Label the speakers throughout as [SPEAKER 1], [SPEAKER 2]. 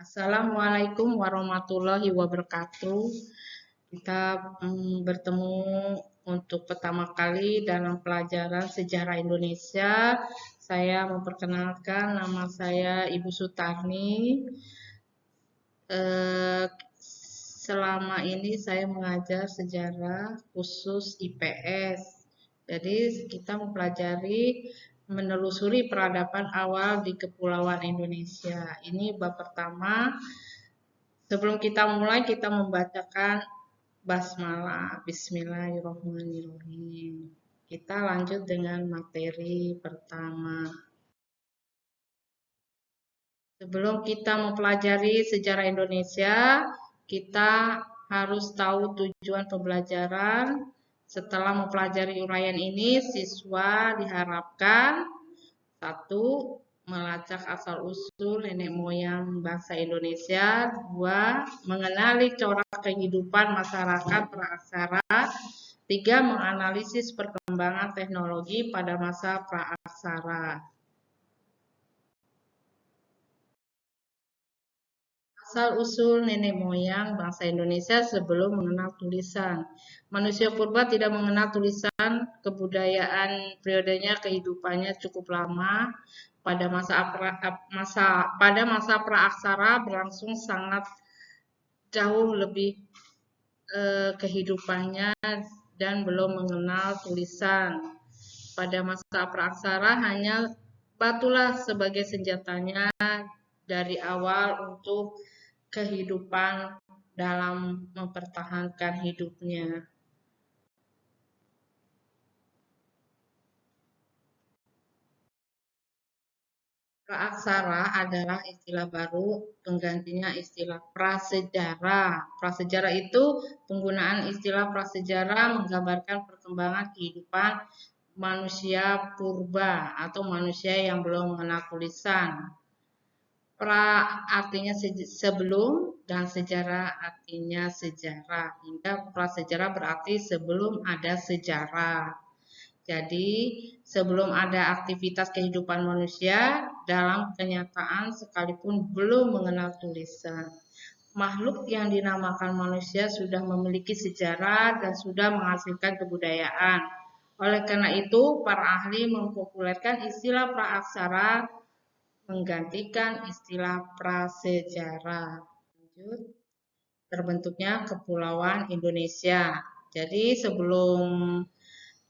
[SPEAKER 1] Assalamualaikum warahmatullahi wabarakatuh. Kita bertemu untuk pertama kali dalam pelajaran sejarah Indonesia. Saya memperkenalkan nama saya Ibu Sutarni. Eh, Selama ini saya mengajar sejarah khusus IPS. Jadi kita mempelajari menelusuri peradaban awal di Kepulauan Indonesia. Ini bab pertama. Sebelum kita mulai, kita membacakan basmalah. Bismillahirrahmanirrahim. Kita lanjut dengan materi pertama. Sebelum kita mempelajari sejarah Indonesia, kita harus tahu tujuan pembelajaran. Setelah mempelajari uraian ini, siswa diharapkan satu, melacak asal-usul nenek moyang bangsa Indonesia. Dua, mengenali corak kehidupan masyarakat praaksara. Tiga, menganalisis perkembangan teknologi pada masa praaksara. Asal-usul nenek moyang bangsa Indonesia sebelum mengenal tulisan. Manusia purba tidak mengenal tulisan, kebudayaan periodenya kehidupannya cukup lama. Pada masa praaksara berlangsung sangat jauh lebih kehidupannya dan belum mengenal tulisan. Pada masa praaksara hanya batulah sebagai senjatanya dari awal untuk kehidupan dalam mempertahankan hidupnya. Praaksara adalah istilah baru penggantinya istilah prasejarah. Prasejarah itu penggunaan istilah prasejarah menggambarkan perkembangan kehidupan manusia purba atau manusia yang belum mengenal tulisan. Pra artinya sebelum dan sejarah artinya sejarah. Hingga prasejarah berarti sebelum ada sejarah. Jadi, sebelum ada aktivitas kehidupan manusia, dalam kenyataan sekalipun belum mengenal tulisan. Makhluk yang dinamakan manusia sudah memiliki sejarah dan sudah menghasilkan kebudayaan. Oleh karena itu, para ahli mempopulerkan istilah praaksara menggantikan istilah prasejarah. Lanjut, terbentuknya Kepulauan Indonesia. Jadi sebelum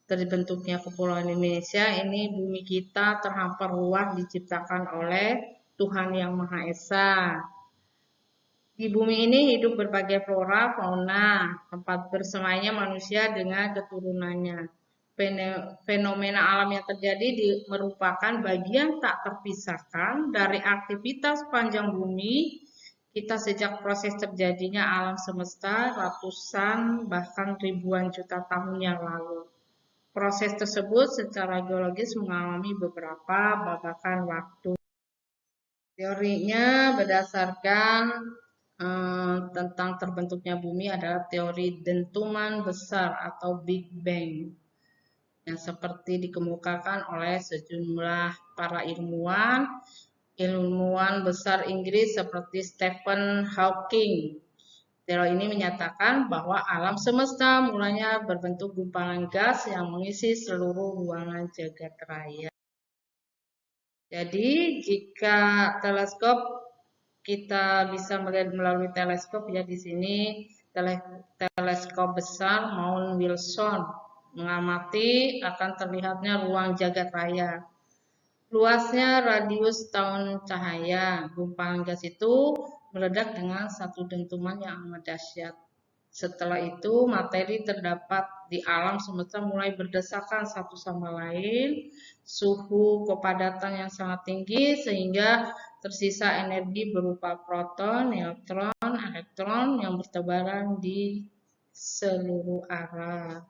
[SPEAKER 1] terbentuknya Kepulauan Indonesia, ini bumi kita terhampar luas diciptakan oleh Tuhan Yang Maha Esa. Di bumi ini hidup berbagai flora, fauna, tempat bersemainya manusia dengan keturunannya. Fenomena alam yang terjadi merupakan bagian tak terpisahkan dari aktivitas panjang bumi kita sejak proses terjadinya alam semesta ratusan bahkan ribuan juta tahun yang lalu. Proses tersebut secara geologis mengalami beberapa babakan waktu. Teorinya berdasarkan tentang terbentuknya bumi adalah teori dentuman besar atau Big Bang yang seperti dikemukakan oleh sejumlah para ilmuwan besar Inggris seperti Stephen Hawking. Teori ini menyatakan bahwa alam semesta mulanya berbentuk gumpalan gas yang mengisi seluruh ruangan jagat raya. Jadi, jika teleskop kita bisa melihat melalui teleskop ya di sini teleskop besar Mount Wilson mengamati akan terlihatnya ruang jagat raya. Luasnya radius tahun cahaya. Gumpalan gas itu meledak dengan satu dentuman yang amat dahsyat. Setelah itu, materi terdapat di alam semesta mulai berdesakan satu sama lain, suhu kepadatan yang sangat tinggi sehingga tersisa energi berupa proton, neutron, elektron yang bertebaran di seluruh arah.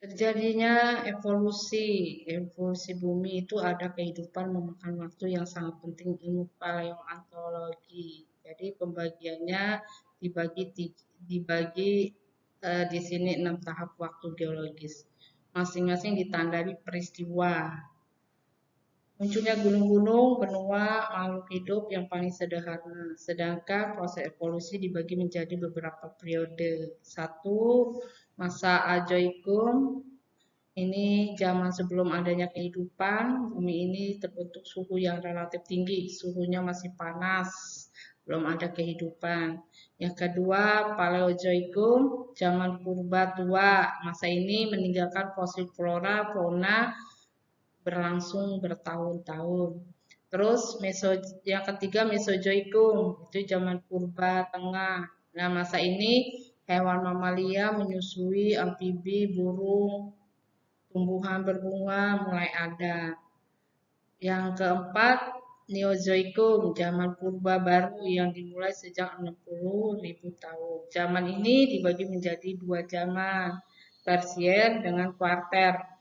[SPEAKER 1] Terjadinya evolusi bumi itu ada kehidupan memakan waktu yang sangat penting ilmu paleontologi. Jadi pembagiannya dibagi di sini 6 tahap waktu geologis. Masing-masing ditandai peristiwa. Munculnya gunung-gunung, benua, makhluk hidup yang paling sederhana. Sedangkan proses evolusi dibagi menjadi beberapa periode. Satu, masa Ajoikum. Ini zaman sebelum adanya kehidupan, bumi ini terbentuk suhu yang relatif tinggi, suhunya masih panas, belum ada kehidupan. Yang kedua, Paleozoikum, zaman purba tua. Masa ini meninggalkan fosil flora, fauna, berlangsung bertahun-tahun. Terus yang ketiga Mesozoikum, itu zaman purba tengah. Nah, masa ini hewan mamalia menyusui, amfibi, burung, tumbuhan berbunga mulai ada. Yang keempat, Neozoikum, zaman purba baru yang dimulai sejak 60.000 tahun. Zaman ini dibagi menjadi dua zaman, Tersier dengan Kuarter.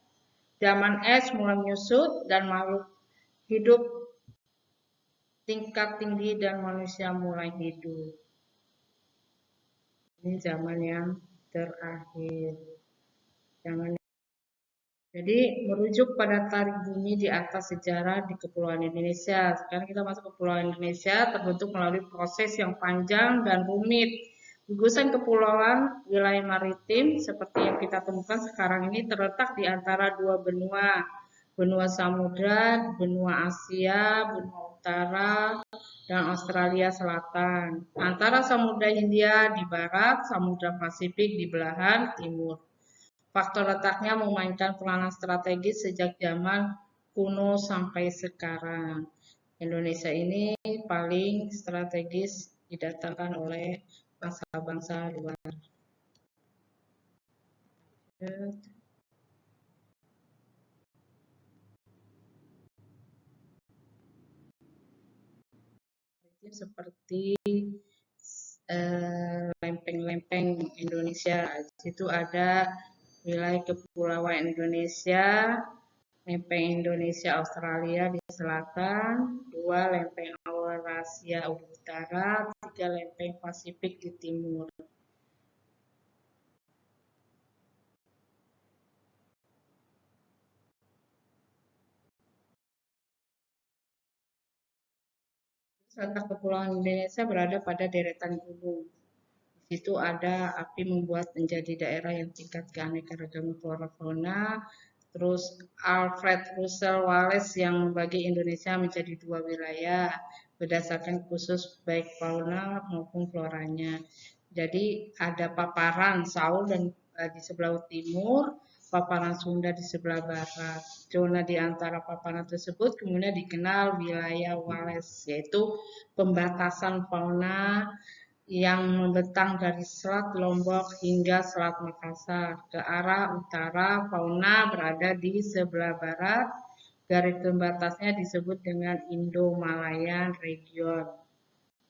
[SPEAKER 1] Zaman es mulai menyusut dan makhluk hidup tingkat tinggi dan manusia mulai hidup. Ini zaman yang terakhir. Jadi merujuk pada tarik bumi di atas sejarah di Kepulauan Indonesia. Sekarang kita masuk ke Kepulauan Indonesia terbentuk melalui proses yang panjang dan rumit. Gugusan kepulauan wilayah maritim seperti yang kita temukan sekarang ini terletak di antara dua benua. Benua Samudra, benua Asia, benua Utara, dan Australia Selatan. Antara Samudra Hindia di barat, Samudra Pasifik di belahan timur. Faktor letaknya memainkan peranan strategis sejak zaman kuno sampai sekarang. Indonesia ini paling strategis didatangkan oleh bangsa-bangsa luar. Seperti lempeng-lempeng Indonesia. Di situ ada wilayah kepulauan Indonesia, lempeng Indonesia Australia di selatan, dua lempeng Eurasia utara, tiga lempeng Pasifik di timur. Letak kepulauan Indonesia berada pada deretan gunung. Di situ ada api membuat menjadi daerah yang tingkat keanekaragaman flora fauna. Terus Alfred Russel Wallace yang membagi Indonesia menjadi dua wilayah berdasarkan khusus baik fauna maupun floranya. Jadi ada paparan Saul dan di sebelah timur, paparan Sunda di sebelah barat. Zona di antara paparan tersebut kemudian dikenal wilayah Wallace, yaitu pembatasan fauna yang membentang dari Selat Lombok hingga Selat Makassar. Ke arah utara, fauna berada di sebelah barat. Garis pembatasnya disebut dengan Indo-Malayan Region.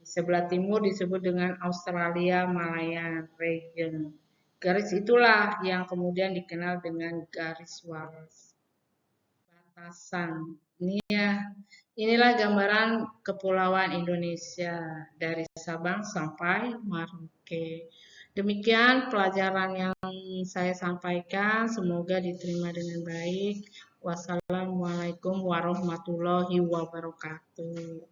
[SPEAKER 1] Di sebelah timur disebut dengan Australia-Malayan Region. Garis itulah yang kemudian dikenal dengan garis Wallace. Batasan. Inilah gambaran kepulauan Indonesia dari Sabang sampai Merauke. Demikian pelajaran yang saya sampaikan, semoga diterima dengan baik. Wassalamualaikum warahmatullahi wabarakatuh.